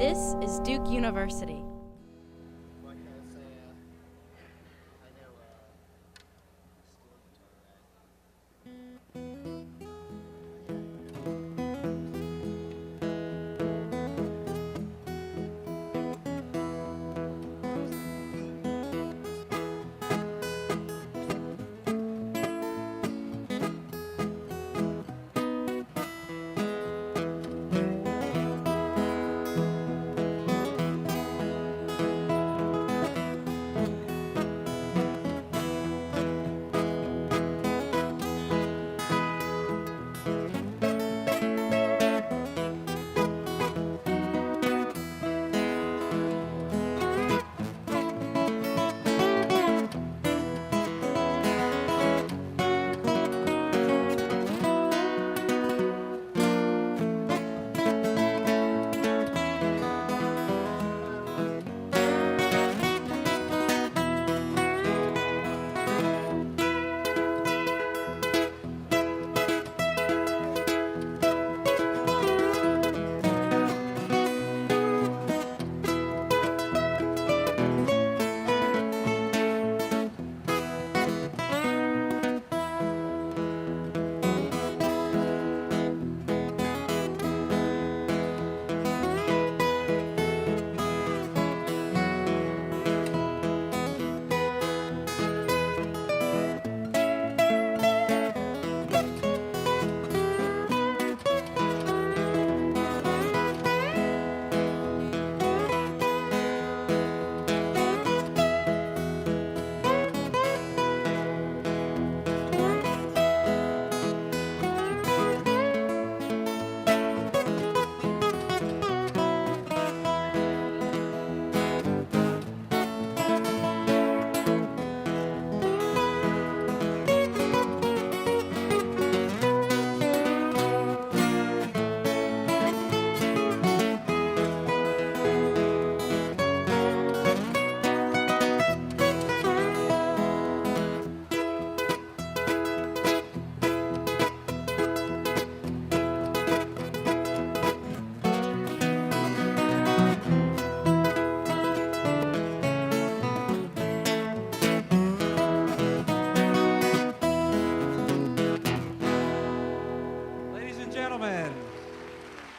This is Duke University.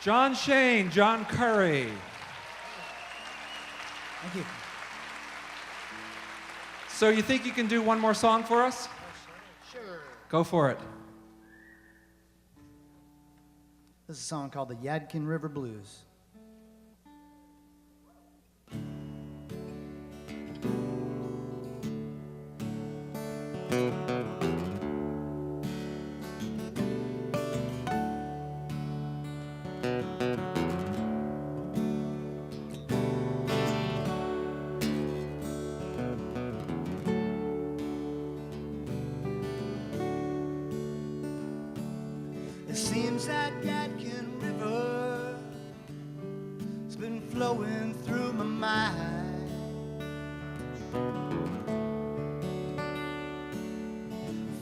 John Shain, John Currie. Thank you. So you think you can do one more song for us? Sure. Go for it. This is a song called the Yadkin River Blues. It seems that Yadkin River has been flowing through my mind.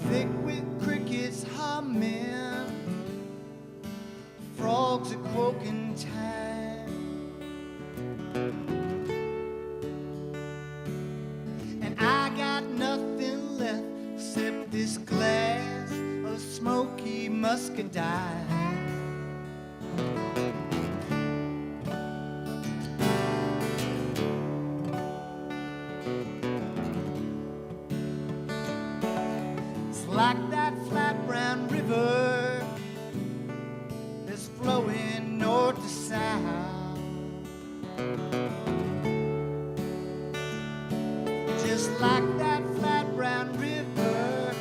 Thick with crickets humming, frogs a croaking time, and I got nothing left except this glass of smoky muscadine. It's like that flat brown river that's flowing north to south, just like that flat brown river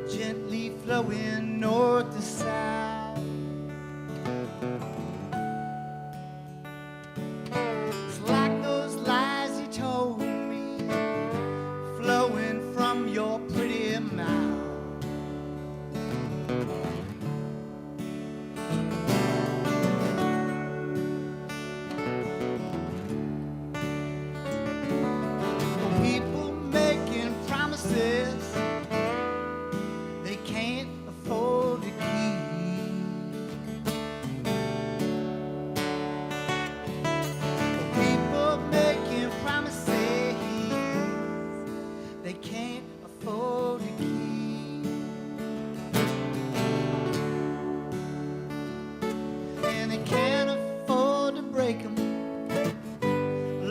gently flowing north to south. It's like those lies you told me, flowing from your pretty mouth.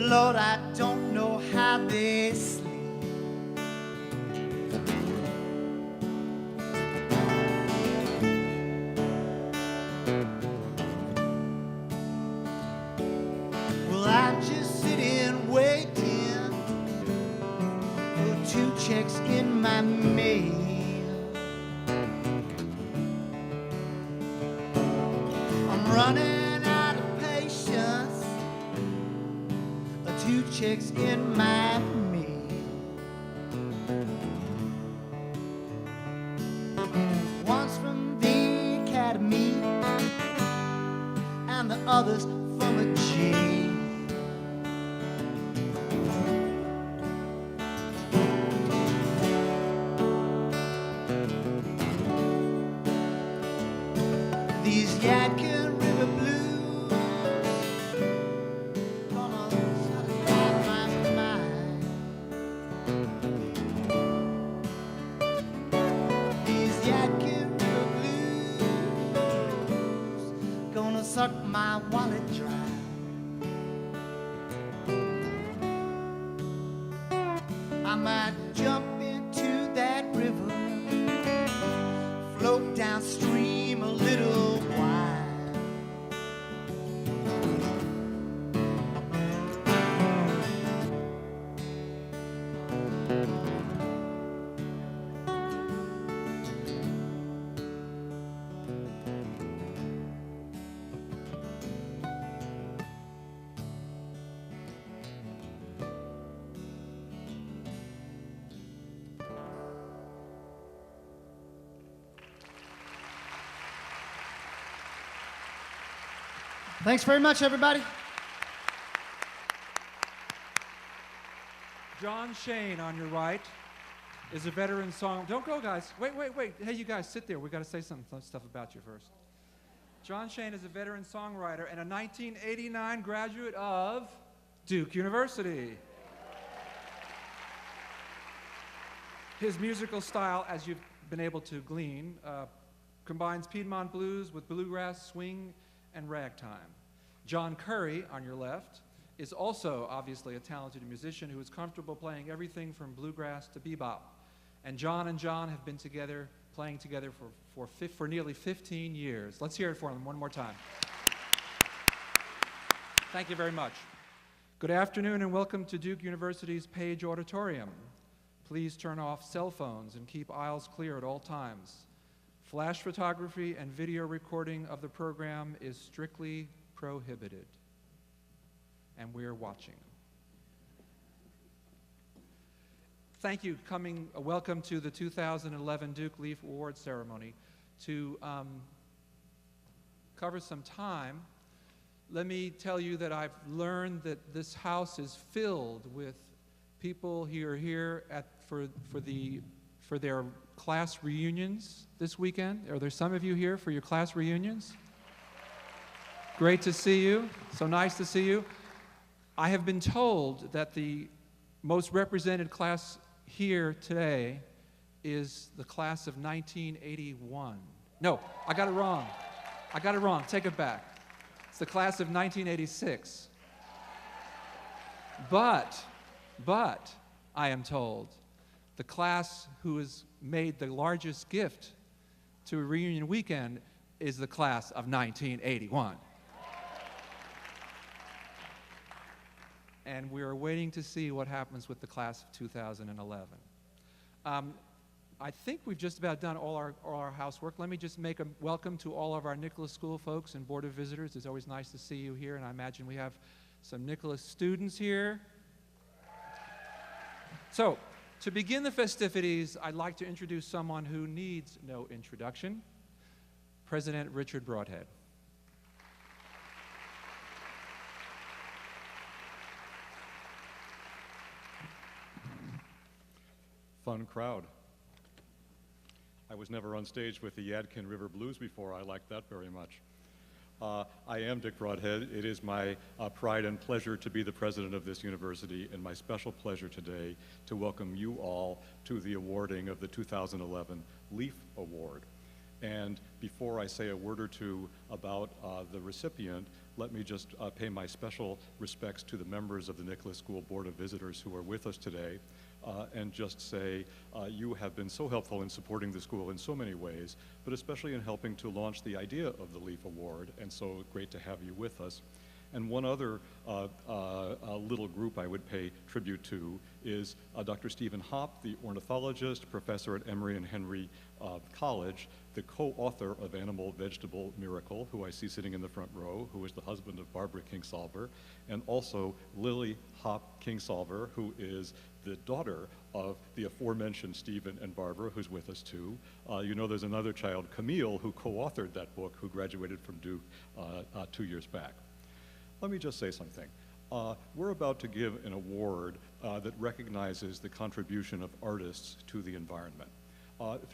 Lord, I don't know how they sleep. Well, I'm just sitting waiting for 2 checks in my mail. I'm running out of patience. 2 checks in my mail. One's from the academy and the other's from a jail. These Yadkin River blues gonna satisfy my mind. These Yadkin River blues gonna suck my wallet dry. I might jump into that river, float downstream a little while. Thanks very much, everybody. John Shain on your right is a veteran song. Don't go, guys. Wait. Hey, you guys, sit there. We got to say some stuff about you first. John Shain is a veteran songwriter and a 1989 graduate of Duke University. His musical style, as you've been able to glean, combines Piedmont blues with bluegrass, swing, and ragtime. John Currie, on your left, is also obviously a talented musician who is comfortable playing everything from bluegrass to bebop. And John have been together, playing together for nearly 15 years. Let's hear it for them one more time. Thank you very much. Good afternoon and welcome to Duke University's Page Auditorium. Please turn off cell phones and keep aisles clear at all times. Flash photography and video recording of the program is strictly prohibited. And we're watching. Thank you. Welcome to the 2011 Duke Leaf Award ceremony. To cover some time, let me tell you that I've learned that this house is filled with people who are here for their class reunions this weekend. Are there some of you here for your class reunions? Great to see you. So nice to see you. I have been told that the most represented class here today is the class of 1981. No, I got it wrong. Take it back. It's the class of 1986. But, I am told, the class who has made the largest gift to a reunion weekend is the class of 1981. And we're waiting to see what happens with the class of 2011. I think we've just about done all our housework. Let me just make a welcome to all of our Nicholas School folks and Board of Visitors. It's always nice to see you here, and I imagine we have some Nicholas students here. So, to begin the festivities, I'd like to introduce someone who needs no introduction, President Richard Broadhead. Fun crowd. I was never on stage with the Yadkin River Blues before. I like that very much. I am Dick Broadhead. It is my pride and pleasure to be the president of this university, and my special pleasure today to welcome you all to the awarding of the 2011 Leaf Award. And before I say a word or two about the recipient, let me just pay my special respects to the members of the Nicholas School Board of Visitors who are with us today, and just say you have been so helpful in supporting the school in so many ways, but especially in helping to launch the idea of the Leaf Award, and so great to have you with us. And one other little group I would pay tribute to is Dr. Stephen Hopp, the ornithologist, professor at Emory and Henry College, the co-author of Animal Vegetable Miracle, who I see sitting in the front row, who is the husband of Barbara Kingsolver, and also Lily Hopp Kingsolver, who is the daughter of the aforementioned Stephen and Barbara, who's with us too. You know there's another child, Camille, who co-authored that book, who graduated from Duke 2 years back. Let me just say something. We're about to give an award that recognizes the contribution of artists to the environment.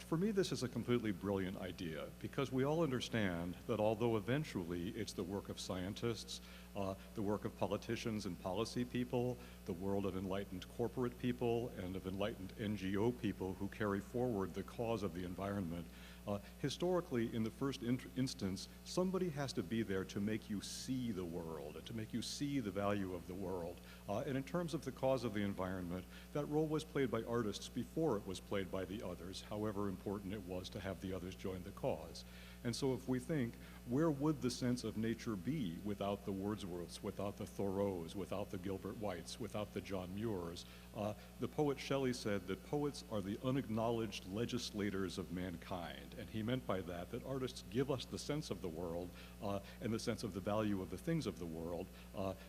For me, this is a completely brilliant idea because we all understand that although eventually it's the work of scientists, the work of politicians and policy people, the world of enlightened corporate people and of enlightened NGO people who carry forward the cause of the environment, historically, in the first instance, somebody has to be there to make you see the world, to make you see the value of the world. And in terms of the cause of the environment, that role was played by artists before it was played by the others, however important it was to have the others join the cause. And so if we think, where would the sense of nature be without the Wordsworths, without the Thoreaus, without the Gilbert Whites, without the John Muirs? The poet Shelley said that poets are the unacknowledged legislators of mankind. And he meant by that that artists give us the sense of the world and the sense of the value of the things of the world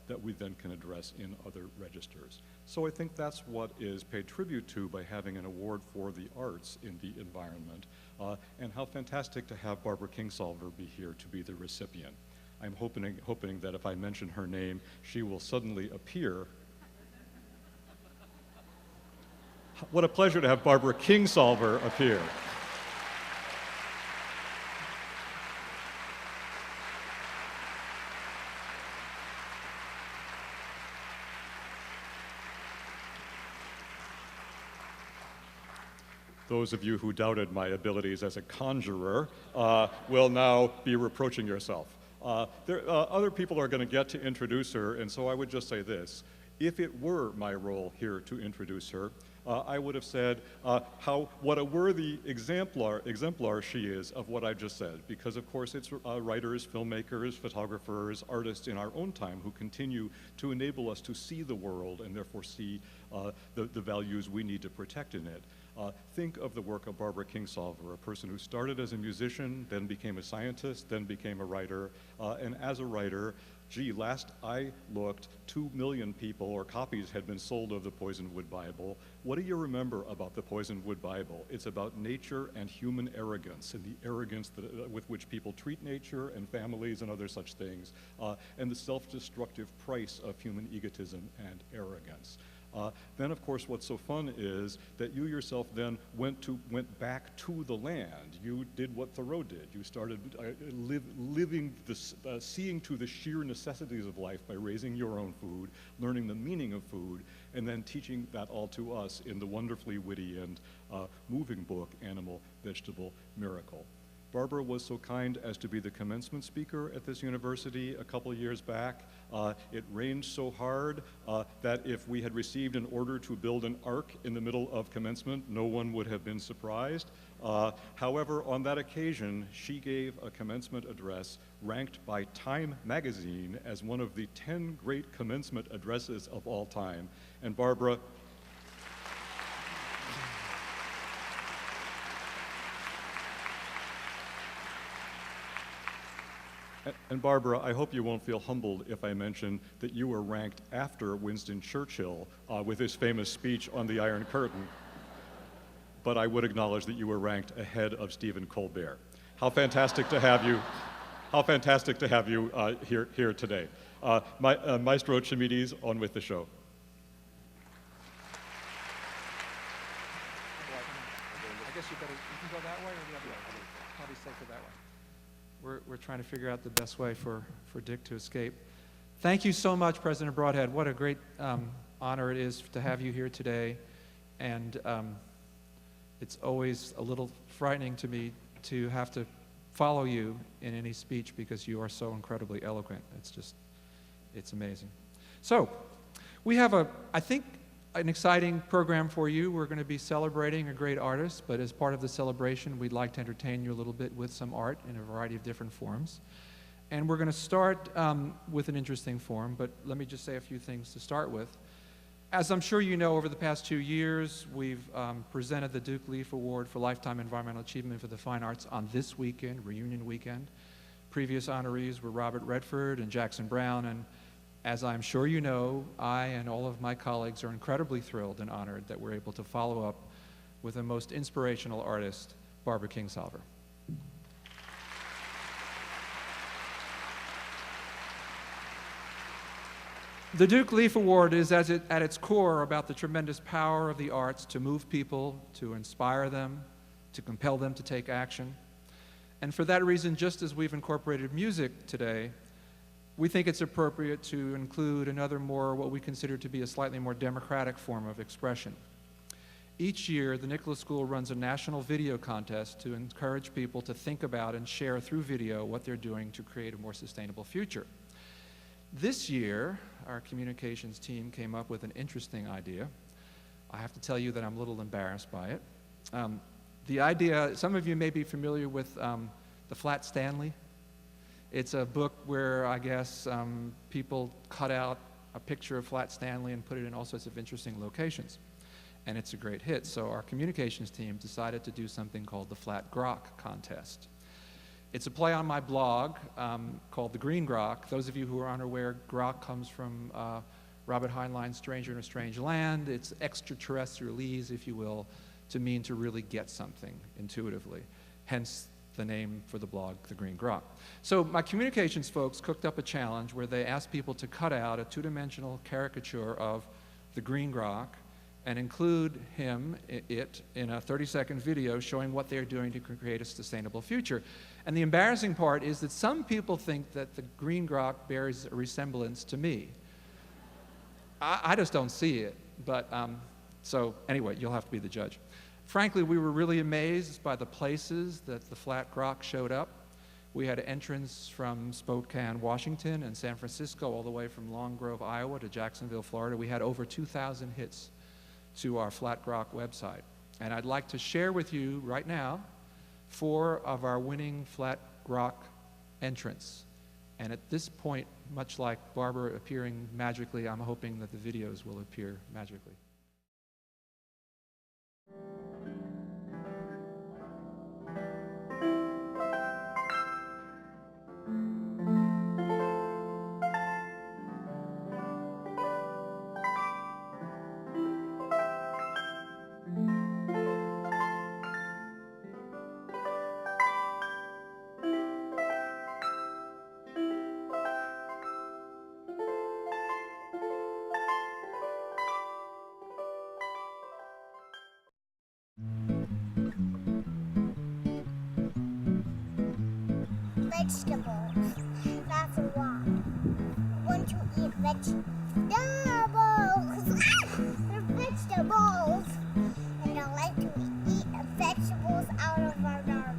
that we then can address in other registers. So I think that's what is paid tribute to by having an award for the arts in the environment. And how fantastic to have Barbara Kingsolver be here to be the recipient. I'm hoping that if I mention her name, she will suddenly appear. What a pleasure to have Barbara Kingsolver appear. Those of you who doubted my abilities as a conjurer will now be reproaching yourself. Other people are going to get to introduce her, and so I would just say this. If it were my role here to introduce her, I would have said what a worthy exemplar she is of what I just said, because of course it's writers, filmmakers, photographers, artists in our own time who continue to enable us to see the world and therefore see the values we need to protect in it. Think of the work of Barbara Kingsolver, a person who started as a musician, then became a scientist, then became a writer, and as a writer, gee, last I looked, 2 million people or copies had been sold of the Poisoned Wood Bible. What do you remember about the Poisoned Wood Bible? It's about nature and human arrogance and the arrogance with which people treat nature and families and other such things, and the self-destructive price of human egotism and arrogance. Then, of course, what's so fun is that you yourself then went back to the land. You did what Thoreau did. You started seeing to the sheer necessities of life by raising your own food, learning the meaning of food, and then teaching that all to us in the wonderfully witty and moving book, Animal Vegetable Miracle. Barbara was so kind as to be the commencement speaker at this university a couple of years back. It rained so hard that if we had received an order to build an ark in the middle of commencement, no one would have been surprised. However, on that occasion, she gave a commencement address ranked by Time magazine as one of the 10 great commencement addresses of all time. And Barbara, I hope you won't feel humbled if I mention that you were ranked after Winston Churchill with his famous speech on the Iron Curtain. But I would acknowledge that you were ranked ahead of Stephen Colbert. How fantastic to have you! How fantastic to have you here today. Maestro Chimides, on with the show. I guess you can go that way or the other way. Probably safer that way. We're trying to figure out the best way for Dick to escape. Thank you so much, President Broadhead. What a great honor it is to have you here today. And it's always a little frightening to me to have to follow you in any speech because you are so incredibly eloquent. It's amazing. So, we have I think, an exciting program for you. We're going to be celebrating a great artist, but as part of the celebration, we'd like to entertain you a little bit with some art in a variety of different forms. And we're going to start with an interesting form, but let me just say a few things to start with. As I'm sure you know, over the past 2 years, we've presented the Duke Leaf Award for Lifetime Environmental Achievement for the Fine Arts on this weekend, reunion weekend. Previous honorees were Robert Redford and Jackson Brown, and as I'm sure you know, I and all of my colleagues are incredibly thrilled and honored that we're able to follow up with the most inspirational artist, Barbara Kingsolver. The Duke Leaf Award is, at its core, about the tremendous power of the arts to move people, to inspire them, to compel them to take action. And for that reason, just as we've incorporated music today, we think it's appropriate to include another what we consider to be a slightly more democratic form of expression. Each year, the Nicholas School runs a national video contest to encourage people to think about and share through video what they're doing to create a more sustainable future. This year, our communications team came up with an interesting idea. I have to tell you that I'm a little embarrassed by it. The idea, some of you may be familiar with the Flat Stanley. It's a book where, I guess, people cut out a picture of Flat Stanley and put it in all sorts of interesting locations. And it's a great hit. So our communications team decided to do something called the Flat Grok Contest. It's a play on my blog called The Green Grok. Those of you who are unaware, grok comes from Robert Heinlein's Stranger in a Strange Land. It's extraterrestrialese, if you will, to mean to really get something intuitively. Hence the name for the blog, The Green Grok. So my communications folks cooked up a challenge where they asked people to cut out a two-dimensional caricature of the Green Grok and include it in a 30-second video showing what they're doing to create a sustainable future. And the embarrassing part is that some people think that the Green Grok bears a resemblance to me. I just don't see it, but so anyway, you'll have to be the judge. Frankly, we were really amazed by the places that the Flat Grok showed up. We had entrants from Spokane, Washington, and San Francisco, all the way from Long Grove, Iowa, to Jacksonville, Florida. We had over 2,000 hits to our Flat Grok website. And I'd like to share with you right now 4 of our winning Flat Grok entrants. And at this point, much like Barbara appearing magically, I'm hoping that the videos will appear magically. Vegetables. That's a lot. I want to eat vegetables. They're vegetables. And I like to eat vegetables out of our garden.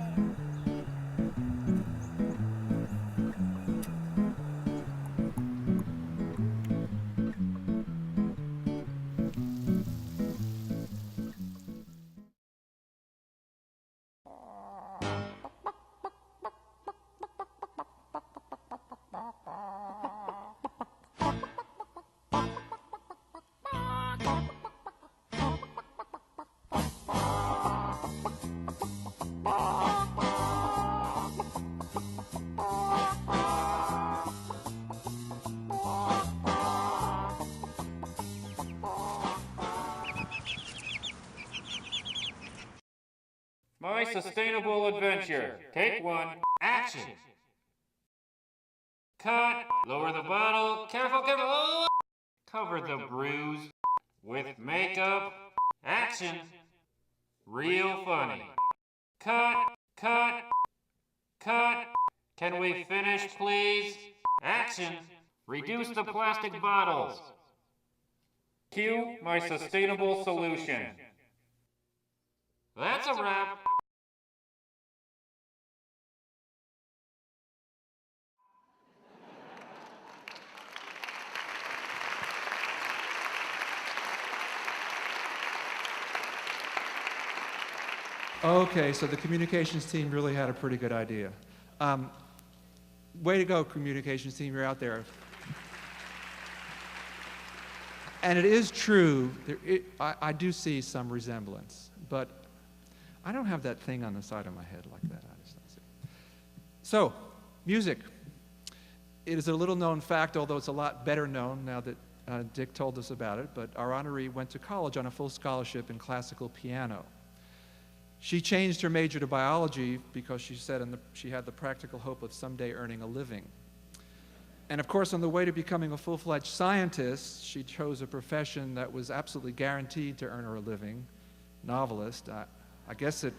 My sustainable adventure. Take 1. Action. Cut. Lower the bottle. Careful, careful. Oh! Cover the bruise with makeup. Action. Real funny. Cut. Cut. Cut. Can we finish, please? Action. Reduce the plastic bottles. Cue my sustainable solution. That's a wrap. Okay, so the communications team really had a pretty good idea. Way to go, communications team, you're out there. And it is true, I do see some resemblance, but I don't have that thing on the side of my head like that. I just don't see it. So, music. It is a little known fact, although it's a lot better known now that Dick told us about it, but our honoree went to college on a full scholarship in classical piano. She changed her major to biology because she said she had the practical hope of someday earning a living. And of course, on the way to becoming a full-fledged scientist, she chose a profession that was absolutely guaranteed to earn her a living, novelist. I guess it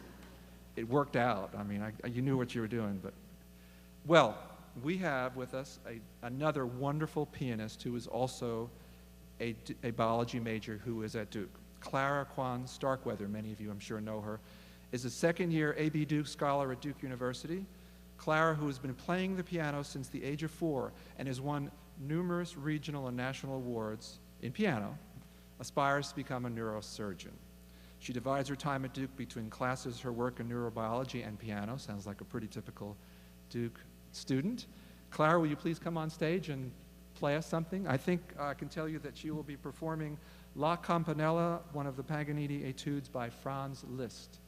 worked out. I mean, you knew what you were doing, but... Well, we have with us another wonderful pianist who is also a biology major who is at Duke. Clara Kwan Starkweather, many of you I'm sure know her, is a second-year A.B. Duke scholar at Duke University. Clara, who has been playing the piano since the age of 4 and has won numerous regional and national awards in piano, aspires to become a neurosurgeon. She divides her time at Duke between classes, her work in neurobiology, and piano. Sounds like a pretty typical Duke student. Clara, will you please come on stage and play us something? I think I can tell you that she will be performing La Campanella, one of the Paganini etudes by Franz Liszt.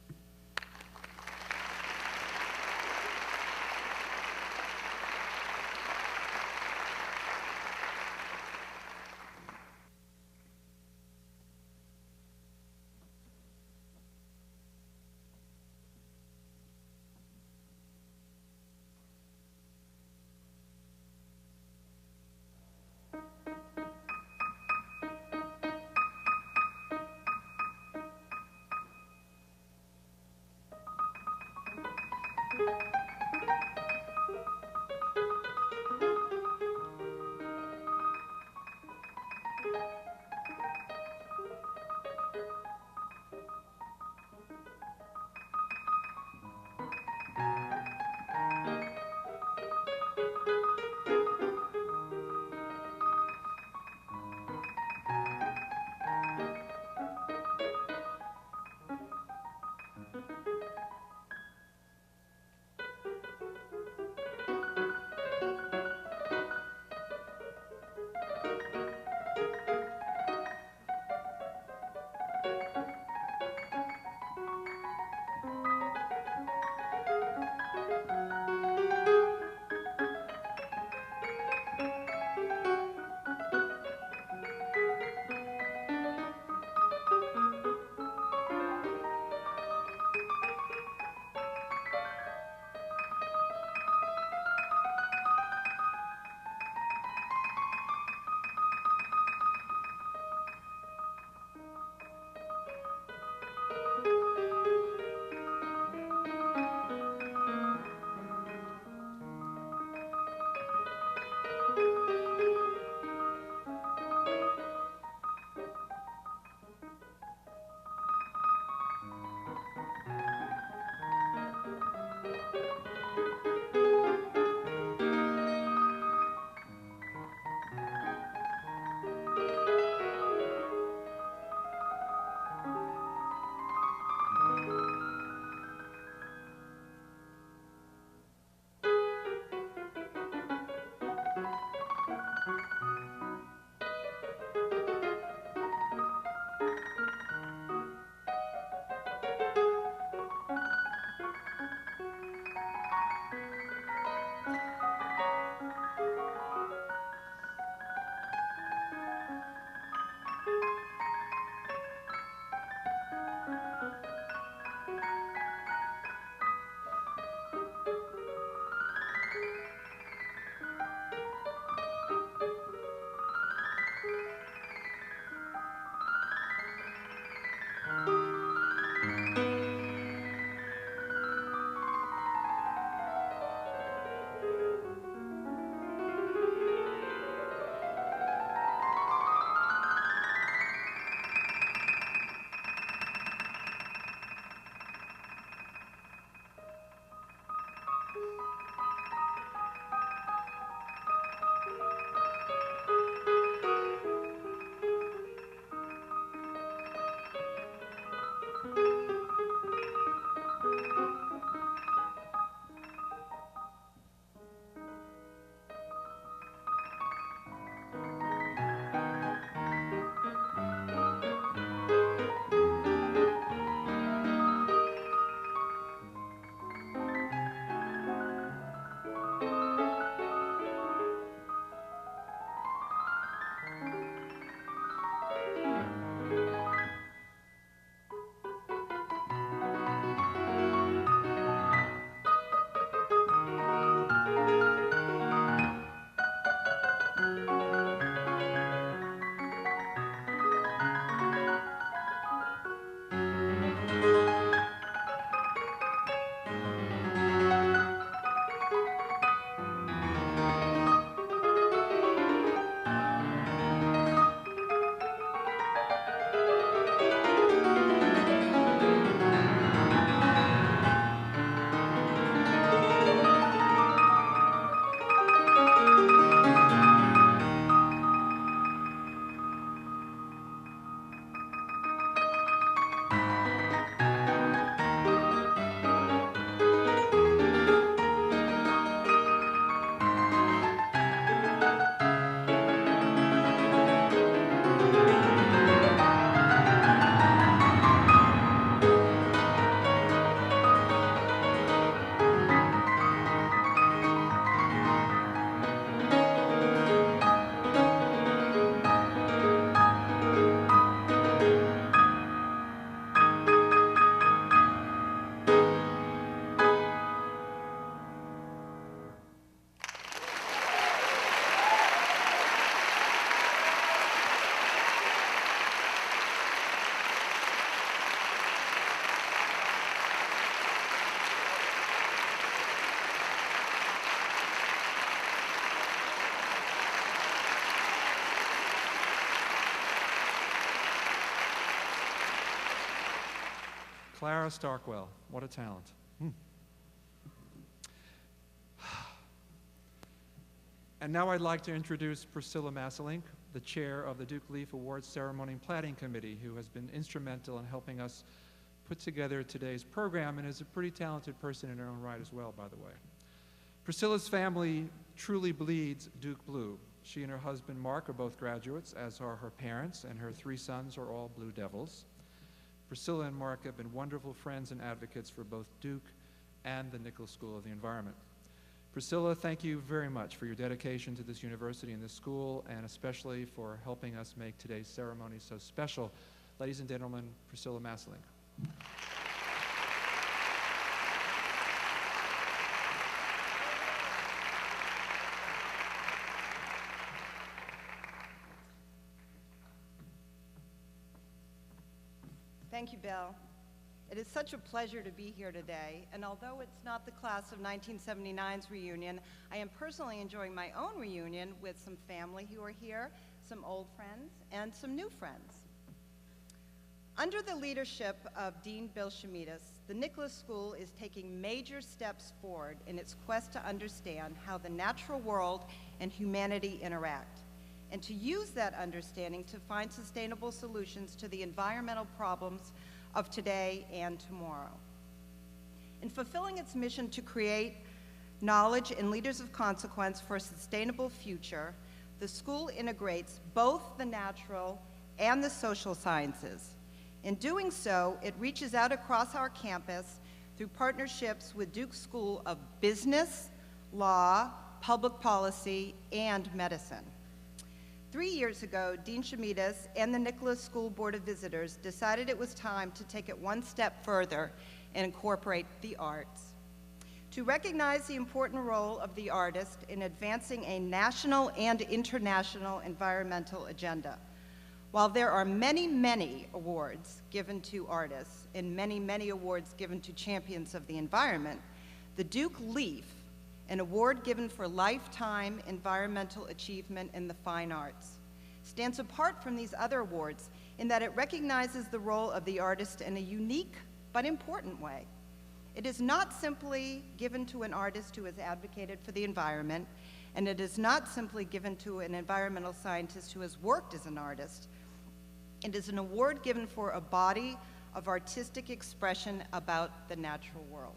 Clara Starkwell, what a talent. And now I'd like to introduce Priscilla Masselink, the chair of the Duke Leaf Awards Ceremony and Planning Committee, who has been instrumental in helping us put together today's program and is a pretty talented person in her own right as well, by the way. Priscilla's family truly bleeds Duke blue. She and her husband, Mark, are both graduates, as are her parents, and her 3 sons are all Blue Devils. Priscilla and Mark have been wonderful friends and advocates for both Duke and the Nicholas School of the Environment. Priscilla, thank you very much for your dedication to this university and this school, and especially for helping us make today's ceremony so special. Ladies and gentlemen, Priscilla Masselink. Thank you, Bill. It is such a pleasure to be here today, and although it's not the class of 1979's reunion, I am personally enjoying my own reunion with some family who are here, some old friends, and some new friends. Under the leadership of Dean Bill Shemidas, the Nicholas School is taking major steps forward in its quest to understand how the natural world and humanity interact, and to use that understanding to find sustainable solutions to the environmental problems of today and tomorrow. In fulfilling its mission to create knowledge and leaders of consequence for a sustainable future, the school integrates both the natural and the social sciences. In doing so, it reaches out across our campus through partnerships with Duke School of Business, Law, Public Policy, and Medicine. 3 years ago, Dean Shemidas and the Nicholas School Board of Visitors decided it was time to take it one step further and incorporate the arts. To recognize the important role of the artist in advancing a national and international environmental agenda. While there are many, many awards given to artists and many, many awards given to champions of the environment, the Duke Leaf, an award given for lifetime environmental achievement in the fine arts, stands apart from these other awards in that it recognizes the role of the artist in a unique but important way. It is not simply given to an artist who has advocated for the environment, and it is not simply given to an environmental scientist who has worked as an artist. It is an award given for a body of artistic expression about the natural world.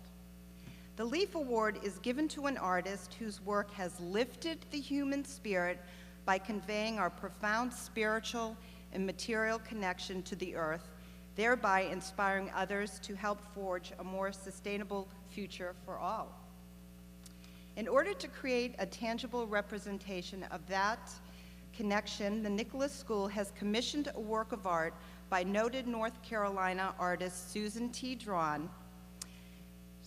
The Leaf Award is given to an artist whose work has lifted the human spirit by conveying our profound spiritual and material connection to the earth, thereby inspiring others to help forge a more sustainable future for all. In order to create a tangible representation of that connection, the Nicholas School has commissioned a work of art by noted North Carolina artist Susan T. Drawn.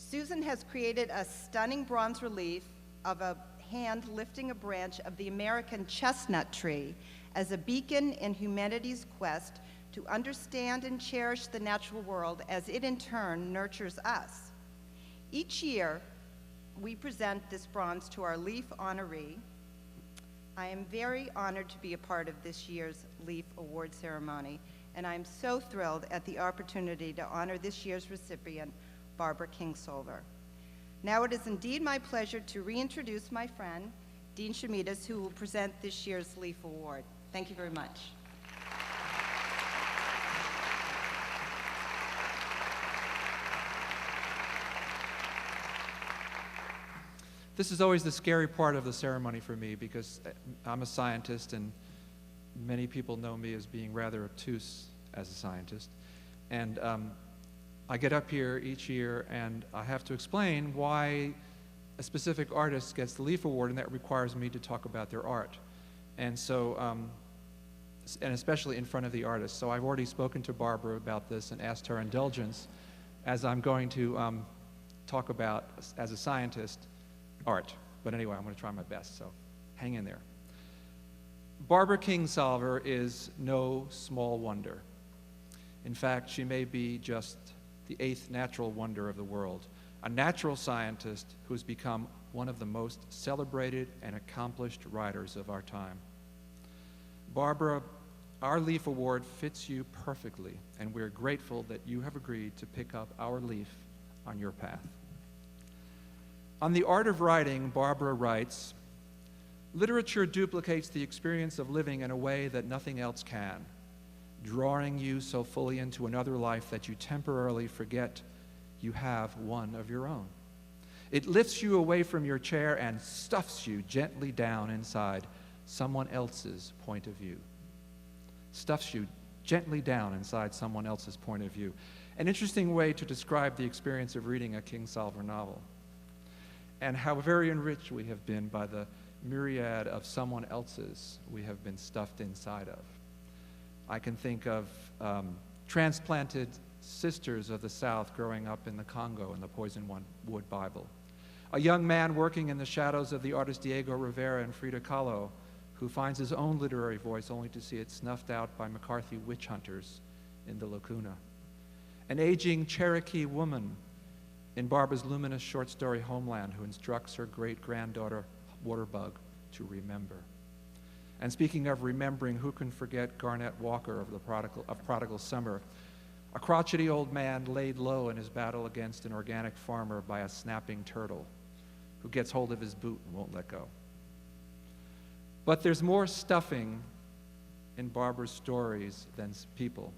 Susan has created a stunning bronze relief of a hand lifting a branch of the American chestnut tree as a beacon in humanity's quest to understand and cherish the natural world as it in turn nurtures us. Each year, we present this bronze to our Leaf honoree. I am very honored to be a part of this year's Leaf Award ceremony, and I'm so thrilled at the opportunity to honor this year's recipient, Barbara Kingsolver. Now it is indeed my pleasure to reintroduce my friend, Dean Shemidas, who will present this year's Leaf Award. Thank you very much. This is always the scary part of the ceremony for me because I'm a scientist and many people know me as being rather obtuse as a scientist. And I get up here each year and I have to explain why a specific artist gets the Leaf Award, and that requires me to talk about their art. And so, and especially in front of the artist. So I've already spoken to Barbara about this and asked her indulgence as I'm going to talk about, as a scientist, art. But anyway, I'm going to try my best, so hang in there. Barbara Kingsolver is no small wonder. In fact, she may be just the 8th natural wonder of the world, a natural scientist who's become one of the most celebrated and accomplished writers of our time. Barbara our Leaf Award fits you perfectly, and we're grateful that you have agreed to pick up our leaf on your path. On the art of writing, Barbara writes, "Literature duplicates the experience of living in a way that nothing else can, drawing you so fully into another life that you temporarily forget you have one of your own. It lifts you away from your chair and stuffs you gently down inside someone else's point of view." Stuffs you gently down inside someone else's point of view. An interesting way to describe the experience of reading a Kingsolver novel, and how very enriched we have been by the myriad of someone else's we have been stuffed inside of. I can think of transplanted sisters of the South growing up in the Congo in the Poison Wood Bible. A young man working in the shadows of the artists Diego Rivera and Frida Kahlo, who finds his own literary voice only to see it snuffed out by McCarthy witch hunters in the Lacuna. An aging Cherokee woman in Barbara's luminous short story Homeland, who instructs her great-granddaughter Waterbug to remember. And speaking of remembering, who can forget Garnett Walker of Prodigal Summer, a crotchety old man laid low in his battle against an organic farmer by a snapping turtle who gets hold of his boot and won't let go. But there's more stuffing in Barbara's stories than people.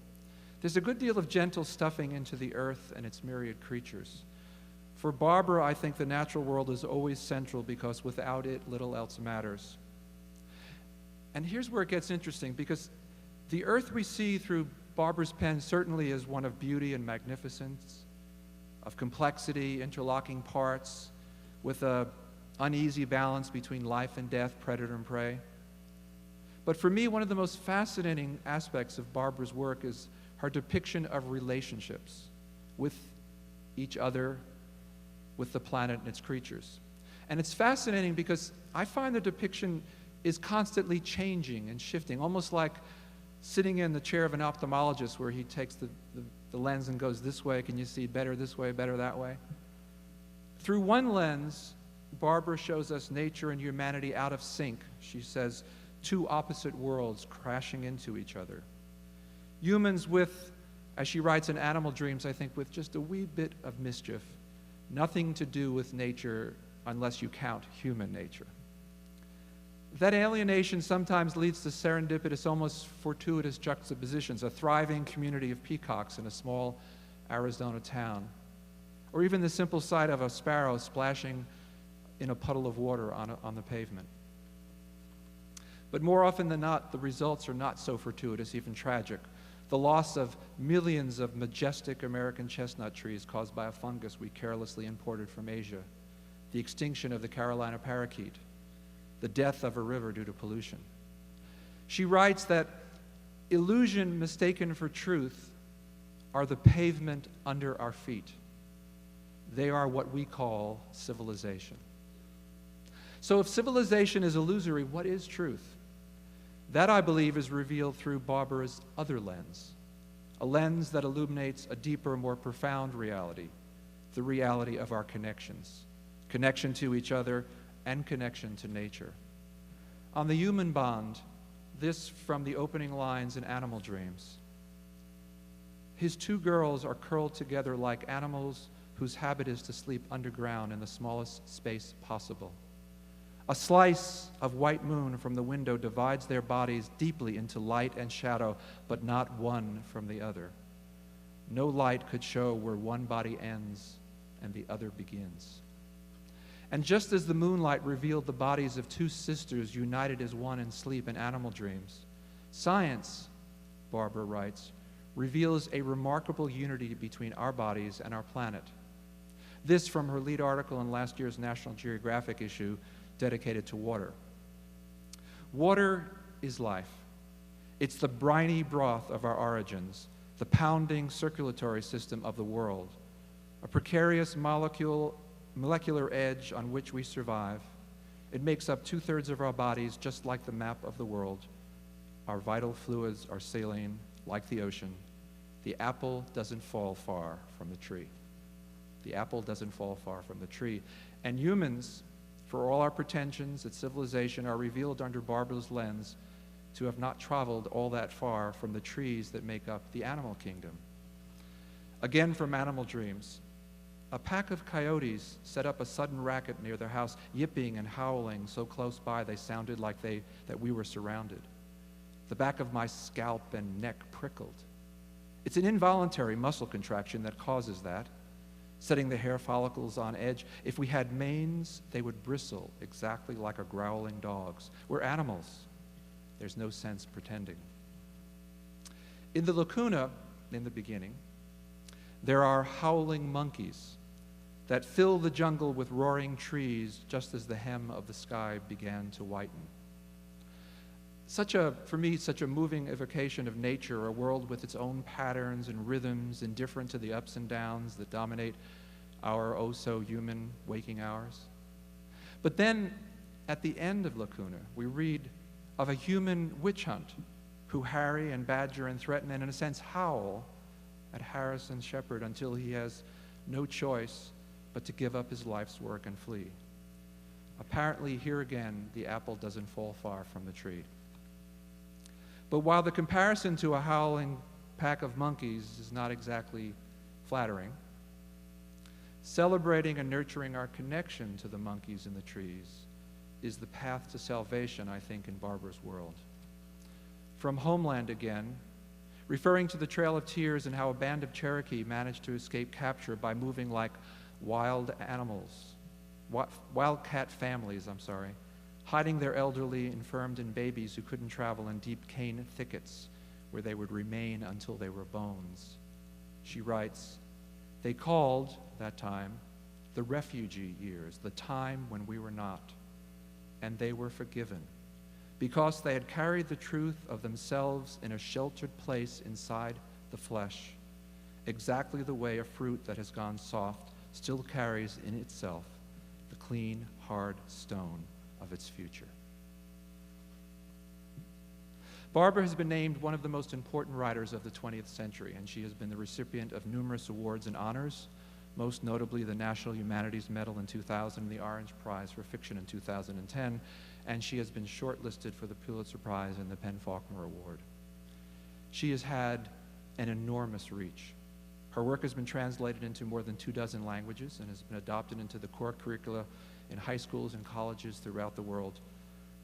There's a good deal of gentle stuffing into the earth and its myriad creatures. For Barbara, I think the natural world is always central because without it, little else matters. And here's where it gets interesting, because the earth we see through Barbara's pen certainly is one of beauty and magnificence, of complexity, interlocking parts, with a uneasy balance between life and death, predator and prey. But for me, one of the most fascinating aspects of Barbara's work is her depiction of relationships with each other, with the planet and its creatures. And it's fascinating because I find the depiction is constantly changing and shifting, almost like sitting in the chair of an ophthalmologist where he takes the lens and goes, this way, can you see better this way, better that way? Through one lens, Barbara shows us nature and humanity out of sync. She says, two opposite worlds crashing into each other. Humans with, as she writes in Animal Dreams, I think, with just a wee bit of mischief, nothing to do with nature unless you count human nature. That alienation sometimes leads to serendipitous, almost fortuitous juxtapositions, a thriving community of peacocks in a small Arizona town, or even the simple sight of a sparrow splashing in a puddle of water on the pavement. But more often than not, the results are not so fortuitous, even tragic. The loss of millions of majestic American chestnut trees caused by a fungus we carelessly imported from Asia, the extinction of the Carolina parakeet, the death of a river due to pollution. She writes that illusion mistaken for truth are the pavement under our feet. They are what we call civilization. So if civilization is illusory, what is truth? That, I believe, is revealed through Barbara's other lens, a lens that illuminates a deeper, more profound reality, the reality of our connections, connection to each other and connection to nature. On the human bond, this from the opening lines in Animal Dreams. His two girls are curled together like animals whose habit is to sleep underground in the smallest space possible. A slice of white moon from the window divides their bodies deeply into light and shadow, but not one from the other. No light could show where one body ends and the other begins. And just as the moonlight revealed the bodies of two sisters united as one in sleep in Animal Dreams, science, Barbara writes, reveals a remarkable unity between our bodies and our planet. This from her lead article in last year's National Geographic issue dedicated to water. Water is life. It's the briny broth of our origins, the pounding circulatory system of the world, a precarious molecular edge on which we survive. It makes up 2/3 of our bodies, just like the map of the world. Our vital fluids are saline, like the ocean. The apple doesn't fall far from the tree. The apple doesn't fall far from the tree. And humans, for all our pretensions at civilization, are revealed under Barbara's lens to have not traveled all that far from the trees that make up the animal kingdom. Again, from Animal Dreams, a pack of coyotes set up a sudden racket near their house, yipping and howling so close by they sounded like that we were surrounded. The back of my scalp and neck prickled. It's an involuntary muscle contraction that causes that, setting the hair follicles on edge. If we had manes, they would bristle exactly like a growling dog's. We're animals. There's no sense pretending. In the lacuna, in the beginning, there are howling monkeys that fill the jungle with roaring trees just as the hem of the sky began to whiten. For me, such a moving evocation of nature, a world with its own patterns and rhythms, indifferent to the ups and downs that dominate our oh-so-human waking hours. But then, at the end of Lacuna, we read of a human witch hunt who harry and badger and threaten and, in a sense, howl at Harrison Shepherd until he has no choice but to give up his life's work and flee. Apparently, here again, the apple doesn't fall far from the tree. But while the comparison to a howling pack of monkeys is not exactly flattering, celebrating and nurturing our connection to the monkeys in the trees is the path to salvation, I think, in Barbara's world. From Homeland again, referring to the Trail of Tears and how a band of Cherokee managed to escape capture by moving like wildcat families, hiding their elderly, infirmed, and babies who couldn't travel in deep cane thickets where they would remain until they were bones. She writes, "They called that time the refugee years, the time when we were not, and they were forgiven, because they had carried the truth of themselves in a sheltered place inside the flesh, exactly the way a fruit that has gone soft still carries in itself the clean, hard stone of its future." Barbara has been named one of the most important writers of the 20th century, and she has been the recipient of numerous awards and honors, most notably the National Humanities Medal in 2000 and the Orange Prize for Fiction in 2010, and she has been shortlisted for the Pulitzer Prize and the PEN/Faulkner Award. She has had an enormous reach. Her work has been translated into more than 24 languages and has been adopted into the core curricula in high schools and colleges throughout the world.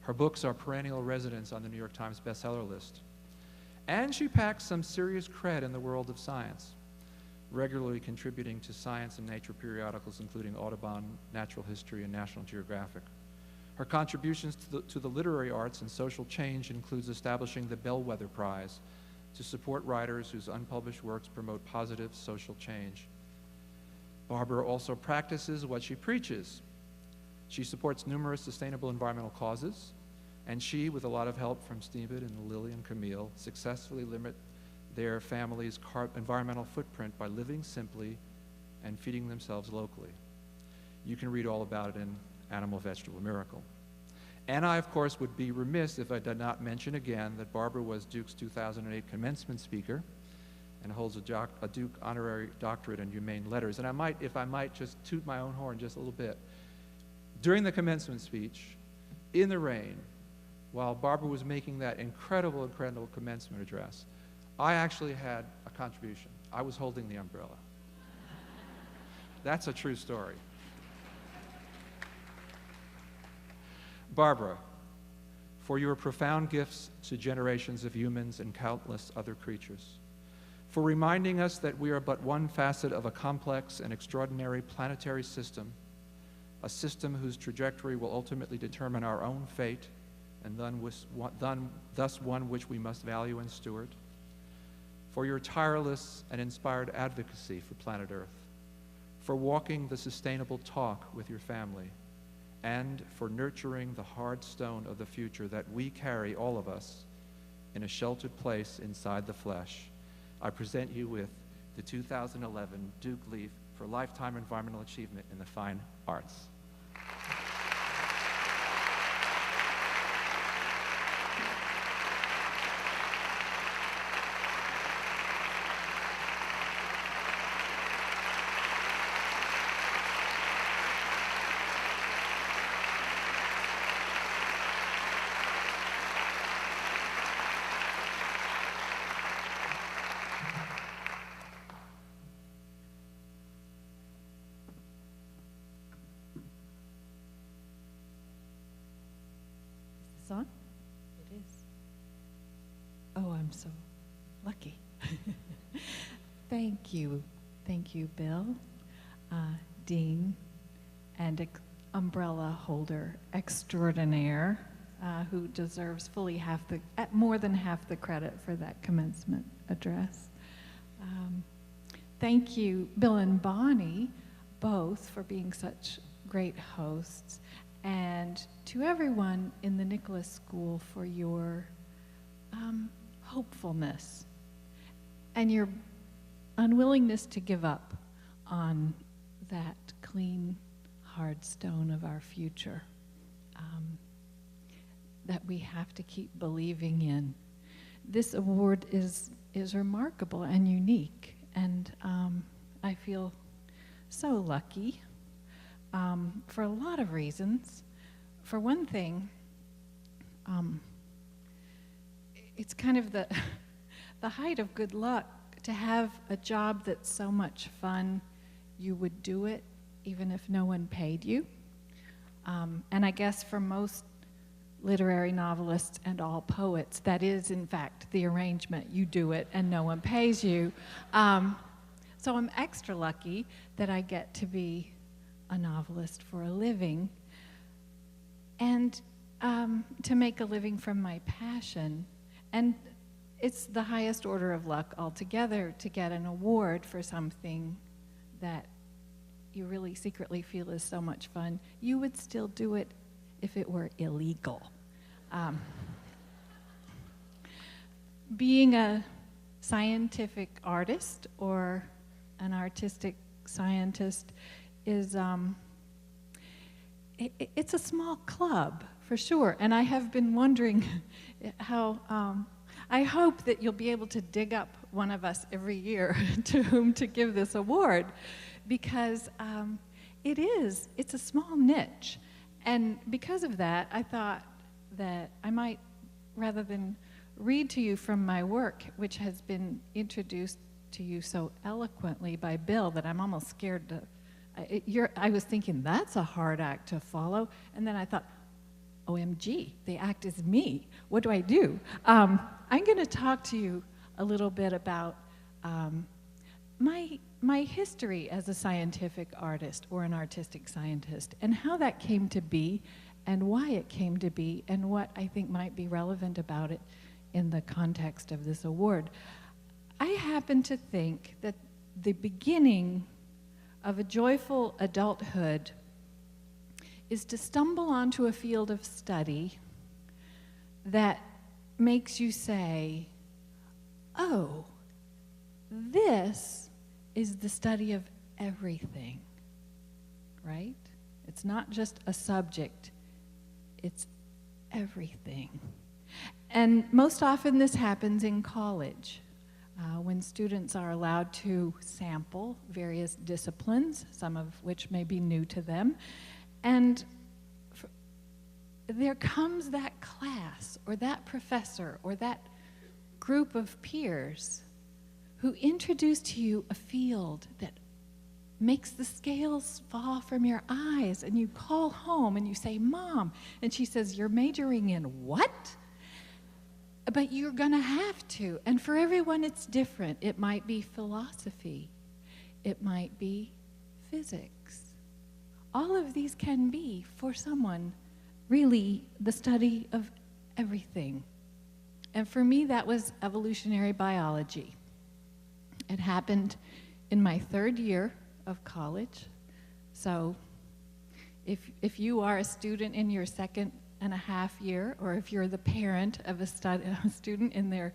Her books are perennial residents on the New York Times bestseller list. And she packs some serious cred in the world of science, regularly contributing to science and nature periodicals including Audubon, Natural History, and National Geographic. Her contributions to the literary arts and social change includes establishing the Bellwether Prize to support writers whose unpublished works promote positive social change. Barbara also practices what she preaches. She supports numerous sustainable environmental causes, and she, with a lot of help from Stephen and Lily and Camille, successfully limit their family's environmental footprint by living simply and feeding themselves locally. You can read all about it in Animal Vegetable Miracle. And I, of course, would be remiss if I did not mention again that Barbara was Duke's 2008 commencement speaker and holds a Duke honorary doctorate in humane letters. And if I might just toot my own horn just a little bit. During the commencement speech, in the rain, while Barbara was making that incredible commencement address, I actually had a contribution. I was holding the umbrella. That's a true story. Barbara, for your profound gifts to generations of humans and countless other creatures, for reminding us that we are but one facet of a complex and extraordinary planetary system, a system whose trajectory will ultimately determine our own fate, and thus one which we must value and steward, for your tireless and inspired advocacy for planet Earth, for walking the sustainable talk with your family, and for nurturing the hard stone of the future that we carry, all of us, in a sheltered place inside the flesh. I present you with the 2011 Duke Leaf for Lifetime Environmental Achievement in the Fine Arts. I'm so lucky. Thank you, Bill, Dean, and umbrella holder extraordinaire, who deserves fully more than half the credit for that commencement address. Thank you, Bill and Bonnie, both, for being such great hosts, and to everyone in the Nicholas School for your hopefulness and your unwillingness to give up on that clean, hard stone of our future that we have to keep believing in. This award is remarkable and unique, and I feel so lucky for a lot of reasons. For one thing, it's kind of the height of good luck to have a job that's so much fun you would do it even if no one paid you. And I guess for most literary novelists and all poets, that is in fact the arrangement. You do it and no one pays you. So I'm extra lucky that I get to be a novelist for a living, and to make a living from my passion. And it's the highest order of luck altogether to get an award for something that you really secretly feel is so much fun. You would still do it if it were illegal. Being a scientific artist or an artistic scientist is, it's a small club, for sure. And I have been wondering how, I hope that you'll be able to dig up one of us every year to whom to give this award, because it's a small niche. And because of that, I thought that I might, rather than read to you from my work, which has been introduced to you so eloquently by Bill that I'm almost scared to, I was thinking, that's a hard act to follow. And then I thought, OMG, the act is me. What do I do? I'm going to talk to you a little bit about my history as a scientific artist or an artistic scientist, and how that came to be, and why it came to be, and what I think might be relevant about it in the context of this award. I happen to think that the beginning of a joyful adulthood is to stumble onto a field of study that makes you say, oh, this is the study of everything, right? It's not just a subject, it's everything. And most often this happens in college, when students are allowed to sample various disciplines, some of which may be new to them. And there comes that class or that professor or that group of peers who introduce to you a field that makes the scales fall from your eyes, and you call home and you say, Mom, and she says, you're majoring in what? But you're gonna have to, and for everyone it's different. It might be philosophy, it might be physics. All of these can be, for someone, really the study of everything. And for me, that was evolutionary biology. It happened in my third year of college. So if you are a student in your second and a half year, or if you're the parent of a student in their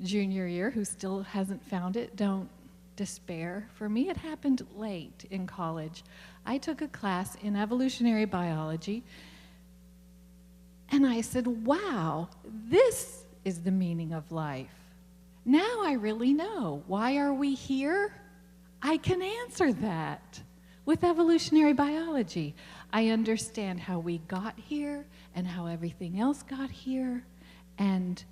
junior year who still hasn't found it, don't despair. For me, it happened late in college. I took a class in evolutionary biology, and I said, wow, this is the meaning of life. Now I really know. Why are we here? I can answer that with evolutionary biology. I understand how we got here and how everything else got here and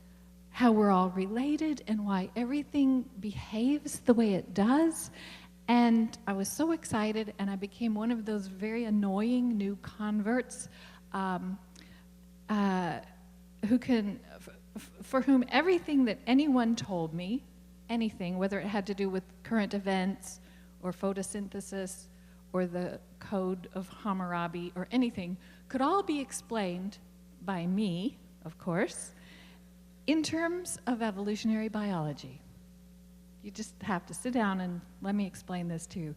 how we're all related and why everything behaves the way it does. And I was so excited, and I became one of those very annoying new converts who can for whom everything that anyone told me, anything, whether it had to do with current events or photosynthesis or the code of Hammurabi or anything, could all be explained by me, of course, in terms of evolutionary biology. You just have to sit down and let me explain this to you.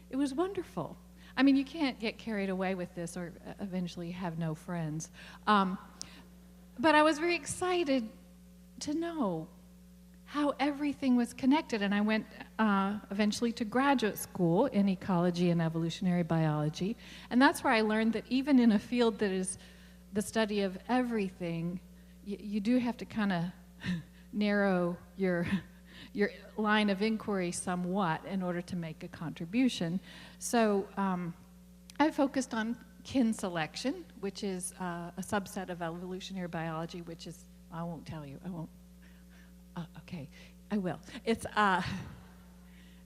It was wonderful. I mean, you can't get carried away with this or eventually have no friends. But I was very excited to know how everything was connected. And I went eventually to graduate school in ecology and evolutionary biology. And that's where I learned that even in a field that is the study of everything, you do have to kind of narrow your line of inquiry somewhat in order to make a contribution. So I focused on kin selection, which is a subset of evolutionary biology, which is, I won't tell you, I won't. Okay, I will. It's,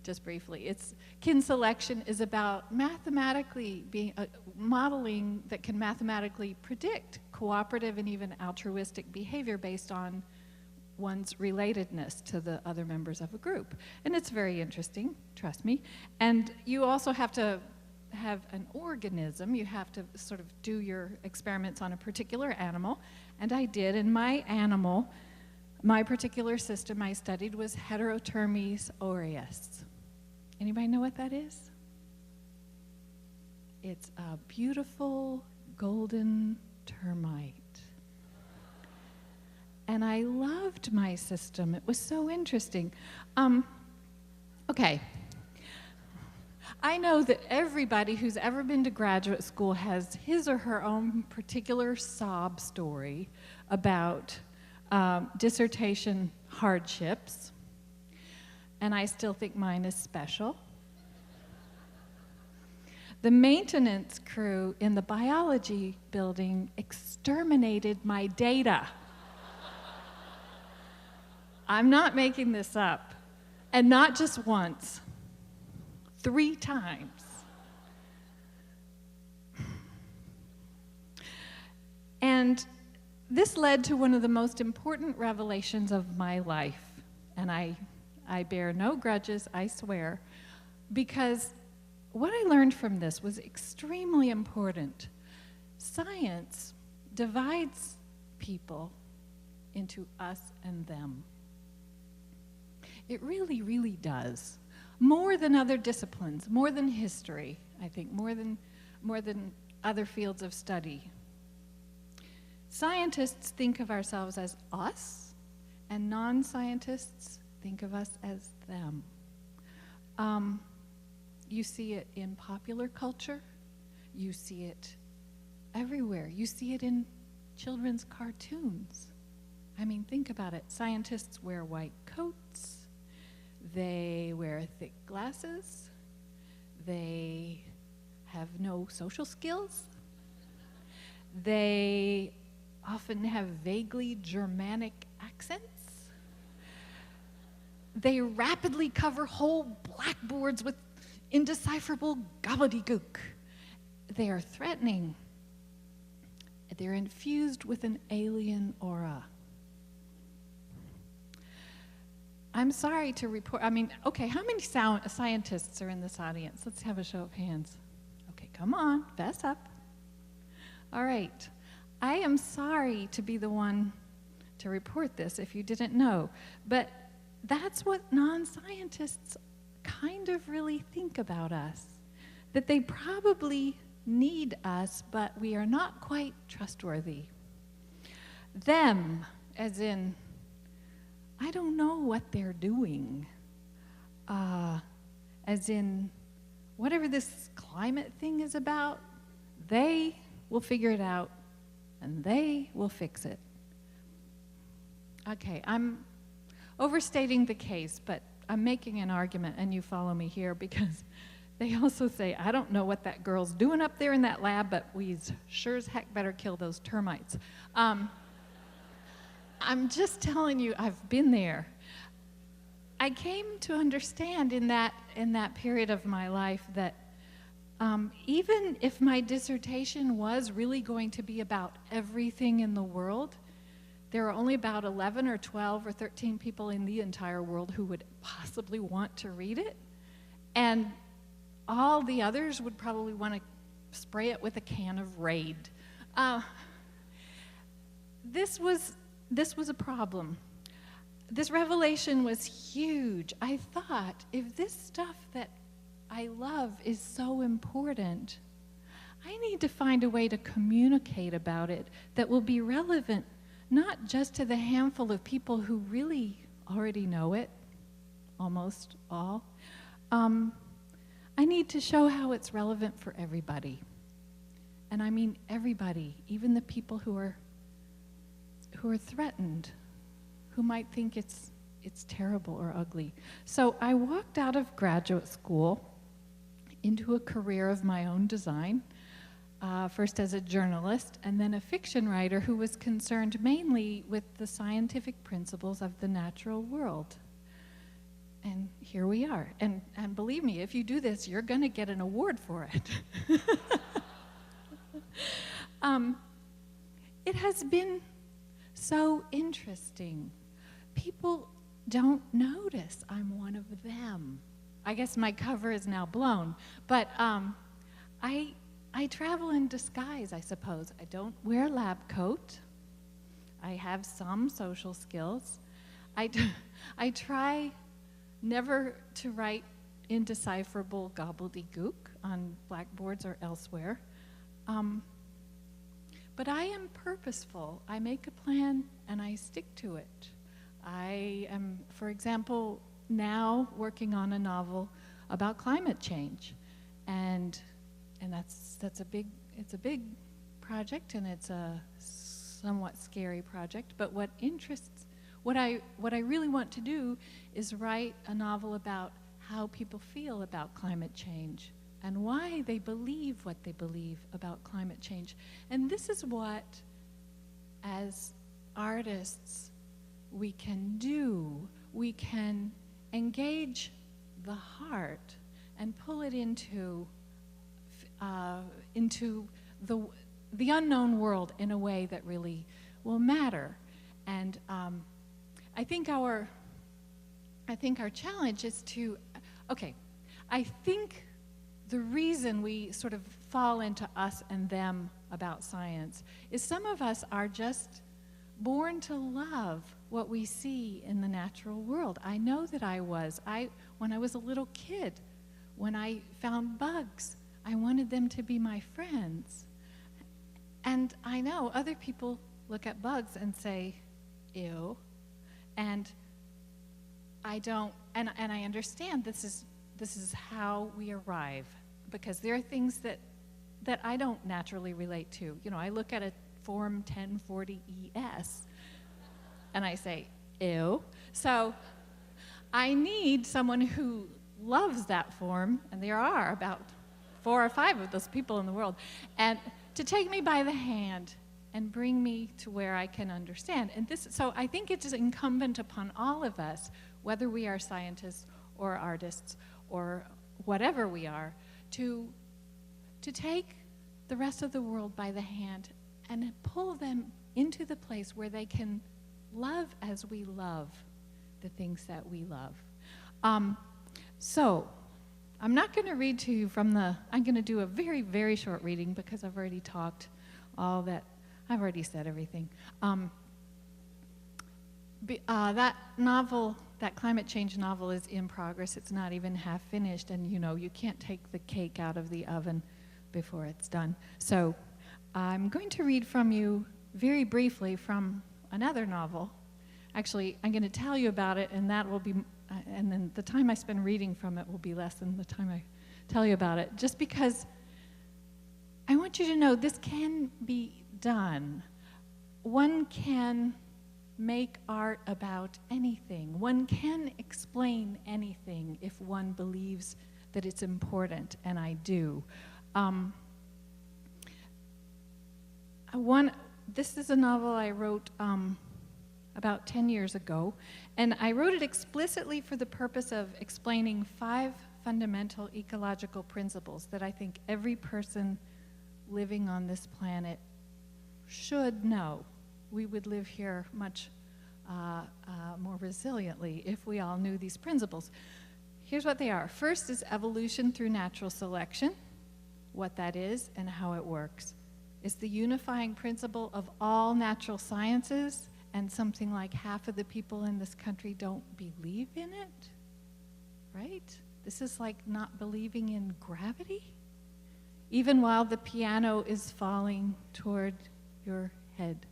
just briefly, it's kin selection is about mathematically being, modeling that can mathematically predict cooperative and even altruistic behavior based on one's relatedness to the other members of a group. And it's very interesting, trust me. And you also have to have an organism. You have to sort of do your experiments on a particular animal. And I did, and my animal, my particular system I studied was Heterotermes aureus. Anybody know what that is? It's a beautiful golden termite. And I loved my system. It was so interesting. Okay. I know that everybody who's ever been to graduate school has his or her own particular sob story about dissertation hardships, and I still think mine is special. The maintenance crew in the biology building exterminated my data. I'm not making this up, and not just once, 3 times. And this led to one of the most important revelations of my life, and I bear no grudges, I swear, because what I learned from this was extremely important. Science divides people into us and them. It really, really does. More than other disciplines, more than history, I think, more than other fields of study. Scientists think of ourselves as us, and non-scientists think of us as them. You see it in popular culture. You see it everywhere. You see it in children's cartoons. I mean, think about it. Scientists wear white coats. They wear thick glasses. They have no social skills. They often have vaguely Germanic accents. They rapidly cover whole blackboards with indecipherable gobbledygook. They are threatening. They're infused with an alien aura. I'm sorry to report, I mean, okay, how many scientists are in this audience? Let's have a show of hands. Okay, come on, fess up. All right, I am sorry to be the one to report this if you didn't know, but that's what non-scientists kind of really think about us, that they probably need us, but we are not quite trustworthy. Them, as in, I don't know what they're doing. As in, whatever this climate thing is about, they will figure it out, and they will fix it. Okay, I'm overstating the case, but I'm making an argument, and you follow me here, because they also say, I don't know what that girl's doing up there in that lab, but we sure as heck better kill those termites. I'm just telling you, I've been there. I came to understand in that period of my life that even if my dissertation was really going to be about everything in the world, there are only about 11 or 12 or 13 people in the entire world who would possibly want to read it. And all the others would probably want to spray it with a can of Raid. This was a problem. This revelation was huge. I thought, if this stuff that I love is so important, I need to find a way to communicate about it that will be relevant not just to the handful of people who really already know it, almost all. I need to show how it's relevant for everybody. And I mean everybody, even the people who are threatened, who might think it's terrible or ugly. So I walked out of graduate school into a career of my own design, first as a journalist and then a fiction writer who was concerned mainly with the scientific principles of the natural world. And here we are. And believe me, if you do this, you're going to get an award for it. It has been so interesting. People don't notice I'm one of them. I guess my cover is now blown, but I travel in disguise, I suppose. I don't wear a lab coat. I have some social skills. I try never to write indecipherable gobbledygook on blackboards or elsewhere. But I am purposeful. I make a plan and I stick to it. I am, for example, now working on a novel about climate change, and that's a big project, and it's a somewhat scary project. But what I really want to do is write a novel about how people feel about climate change and why they believe what they believe about climate change. And this is what, as artists, we can do. We can engage the heart and pull it into the unknown world in a way that really will matter. And I think our challenge is to, I think the reason we sort of fall into us and them about science is some of us are just born to love what we see in the natural world. I know that I was. When I was a little kid, when I found bugs, I wanted them to be my friends. And I know other people look at bugs and say, ew, and I don't, and I understand this is how we arrive, because there are things that I don't naturally relate to. You know, I look at a Form 1040-ES and I say, ew. So I need someone who loves that form, and there are about 4 or 5 of those people in the world, and to take me by the hand and bring me to where I can understand. And so I think it is incumbent upon all of us, whether we are scientists or artists or whatever we are, to take the rest of the world by the hand and pull them into the place where they can love as we love the things that we love. So I'm not going to read to you from I'm going to do a very, very short reading because I've already talked all that. I've already said everything. That novel, that climate change novel, is in progress. It's not even half finished, and you can't take the cake out of the oven before it's done. So I'm going to read from you very briefly from another novel. Actually, I'm going to tell you about it, and that will be, and then the time I spend reading from it will be less than the time I tell you about it, just because I want you to know this can be done. One can make art about anything. One can explain anything if one believes that it's important, and I do. This is a novel I wrote about 10 years ago, and I wrote it explicitly for the purpose of explaining 5 fundamental ecological principles that I think every person living on this planet should know. we would live here much more resiliently if we all knew these principles. Here's what they are. First is evolution through natural selection, what that is and how it works. It's the unifying principle of all natural sciences, and something like half of the people in this country don't believe in it, right? This is like not believing in gravity, even while the piano is falling toward your head.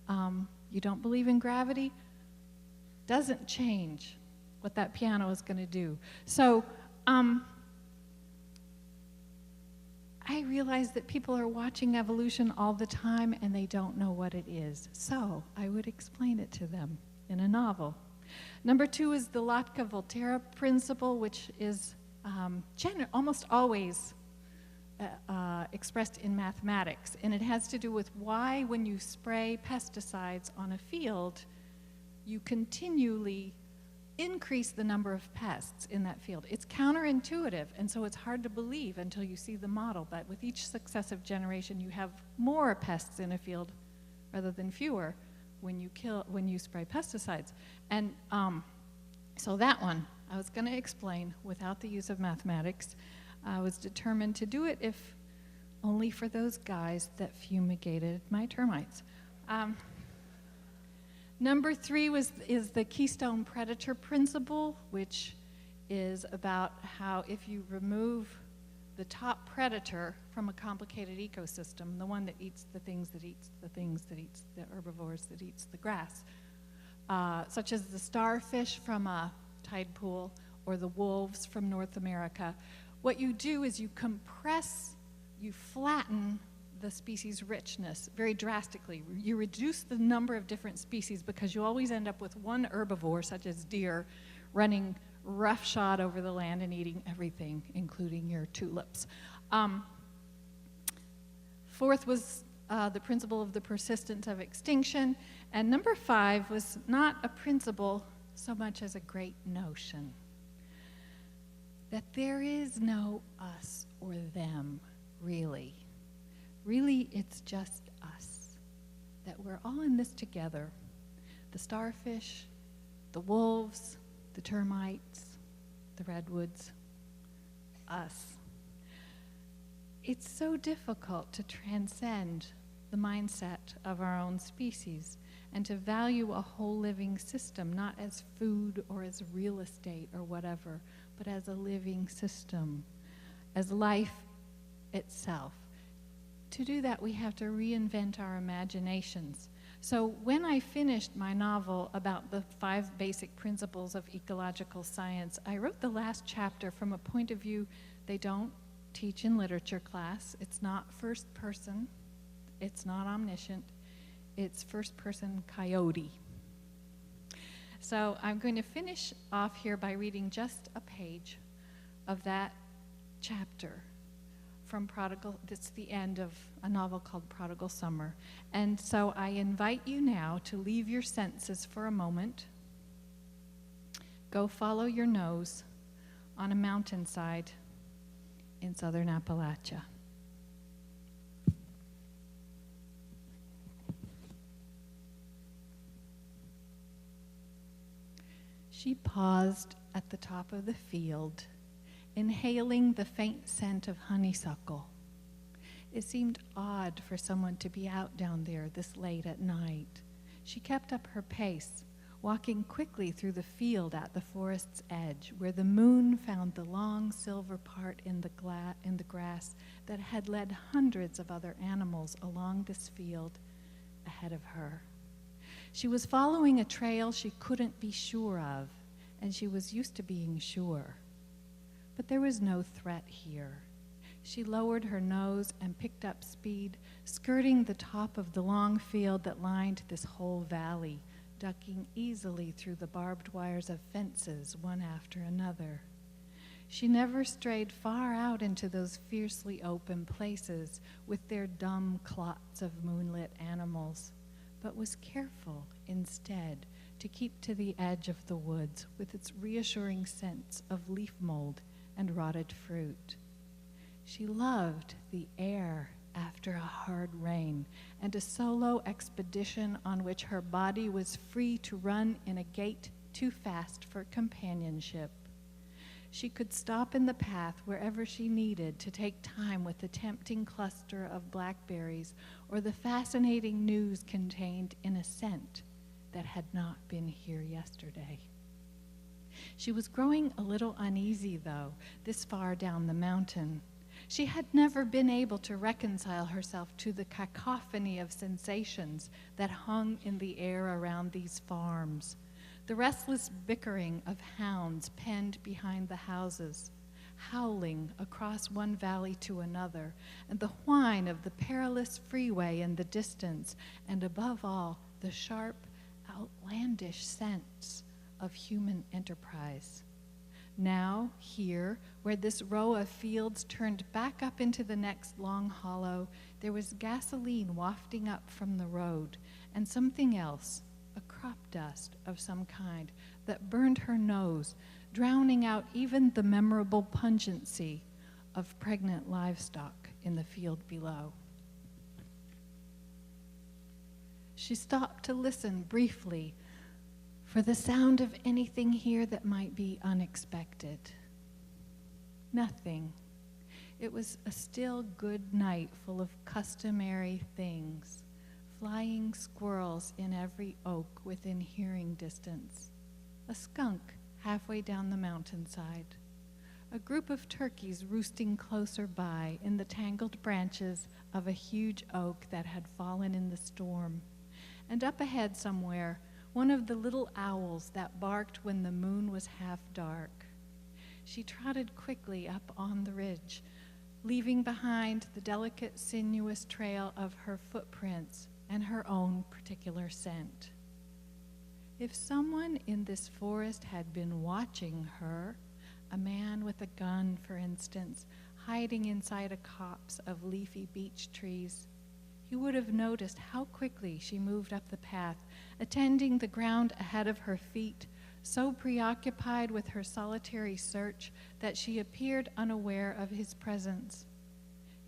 You don't believe in gravity? Doesn't change what that piano is going to do. So I realize that people are watching evolution all the time and they don't know what it is. So I would explain it to them in a novel. Number 2 is the Lotka-Volterra principle, which is almost always expressed in mathematics. And it has to do with why, when you spray pesticides on a field, you continually increase the number of pests in that field. It's counterintuitive, and so it's hard to believe until you see the model. But with each successive generation, you have more pests in a field rather than fewer when you spray pesticides. And so that one I was going to explain without the use of mathematics. I was determined to do it, if only for those guys that fumigated my termites. Number 3 is the keystone predator principle, which is about how if you remove the top predator from a complicated ecosystem, the one that eats the things that eats the things that eats the herbivores that eats the grass, such as the starfish from a tide pool or the wolves from North America, what you do is you compress, you flatten the species richness very drastically. You reduce the number of different species because you always end up with one herbivore, such as deer, running roughshod over the land and eating everything, including your tulips. 4th was the principle of the persistence of extinction. And number 5 was not a principle so much as a great notion. That there is no us or them, really. Really, it's just us. That we're all in this together. The starfish, the wolves, the termites, the redwoods, us. It's so difficult to transcend the mindset of our own species and to value a whole living system, not as food or as real estate or whatever, but as a living system, as life itself. To do that, we have to reinvent our imaginations. So when I finished my novel about the 5 basic principles of ecological science, I wrote the last chapter from a point of view they don't teach in literature class. It's not first person, it's not omniscient, it's first person coyote. So I'm going to finish off here by reading just a page of that chapter from Prodigal. It's the end of a novel called Prodigal Summer. And so I invite you now to leave your senses for a moment. Go follow your nose on a mountainside in southern Appalachia. She paused at the top of the field, inhaling the faint scent of honeysuckle. It seemed odd for someone to be out down there this late at night. She kept up her pace, walking quickly through the field at the forest's edge, where the moon found the long silver part in the grass that had led hundreds of other animals along this field ahead of her. She was following a trail she couldn't be sure of, and she was used to being sure. But there was no threat here. She lowered her nose and picked up speed, skirting the top of the long field that lined this whole valley, ducking easily through the barbed wires of fences one after another. She never strayed far out into those fiercely open places with their dumb clots of moonlit animals, but was careful instead to keep to the edge of the woods with its reassuring sense of leaf mold and rotted fruit. She loved the air after a hard rain, and a solo expedition on which her body was free to run in a gait too fast for companionship. She could stop in the path wherever she needed to take time with the tempting cluster of blackberries or the fascinating news contained in a scent that had not been here yesterday. She was growing a little uneasy, though, this far down the mountain. She had never been able to reconcile herself to the cacophony of sensations that hung in the air around these farms. The restless bickering of hounds penned behind the houses, howling across one valley to another, and the whine of the perilous freeway in the distance, and above all, the sharp, outlandish sense of human enterprise. Now, here, where this row of fields turned back up into the next long hollow, there was gasoline wafting up from the road, and something else, a crop dust of some kind, that burned her nose, drowning out even the memorable pungency of pregnant livestock in the field below. She stopped to listen briefly for the sound of anything here that might be unexpected. Nothing. It was a still good night full of customary things, flying squirrels in every oak within hearing distance, a skunk halfway down the mountainside, a group of turkeys roosting closer by in the tangled branches of a huge oak that had fallen in the storm, and up ahead somewhere, one of the little owls that barked when the moon was half dark. She trotted quickly up on the ridge, leaving behind the delicate, sinuous trail of her footprints and her own particular scent. If someone in this forest had been watching her, a man with a gun, for instance, hiding inside a copse of leafy beech trees, he would have noticed how quickly she moved up the path, attending the ground ahead of her feet, so preoccupied with her solitary search that she appeared unaware of his presence.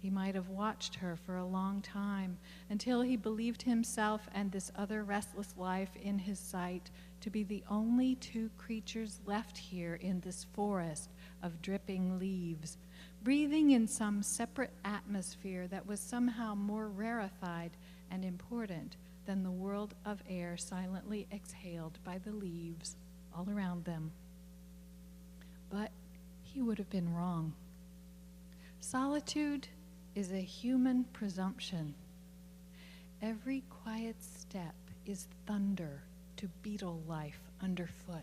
He might have watched her for a long time, until he believed himself and this other restless life in his sight to be the only two creatures left here in this forest of dripping leaves, breathing in some separate atmosphere that was somehow more rarefied and important than the world of air silently exhaled by the leaves all around them. But he would have been wrong. Solitude is a human presumption. Every quiet step is thunder to beetle life underfoot,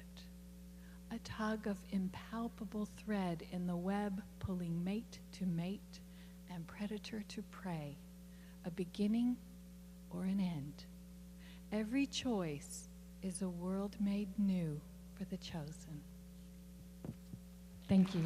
a tug of impalpable thread in the web pulling mate to mate and predator to prey, a beginning or an end. Every choice is a world made new for the chosen. Thank you.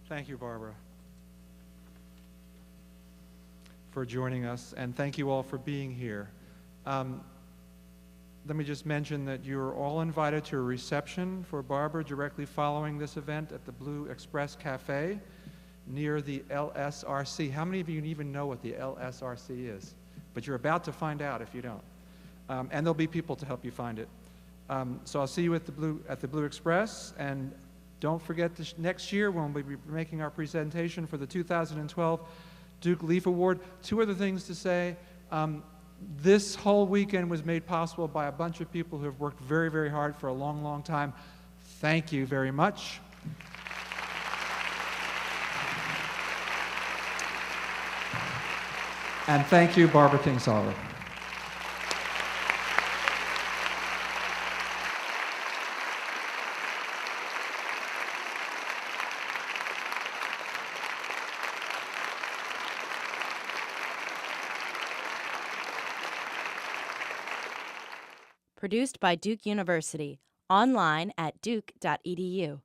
Thank you, Barbara, for joining us, and thank you all for being here. Let me just mention that you're all invited to a reception for Barbara directly following this event at the Blue Express Cafe near the LSRC. How many of you even know what the LSRC is? But you're about to find out if you don't. And there'll be people to help you find it. So I'll see you at the Blue Express, and don't forget this next year when we'll be making our presentation for the 2012 Duke Leaf Award. Two other things to say. This whole weekend was made possible by a bunch of people who have worked very, very hard for a long, long time. Thank you very much. And thank you, Barbara Kingsolver. Produced by Duke University. Online at duke.edu.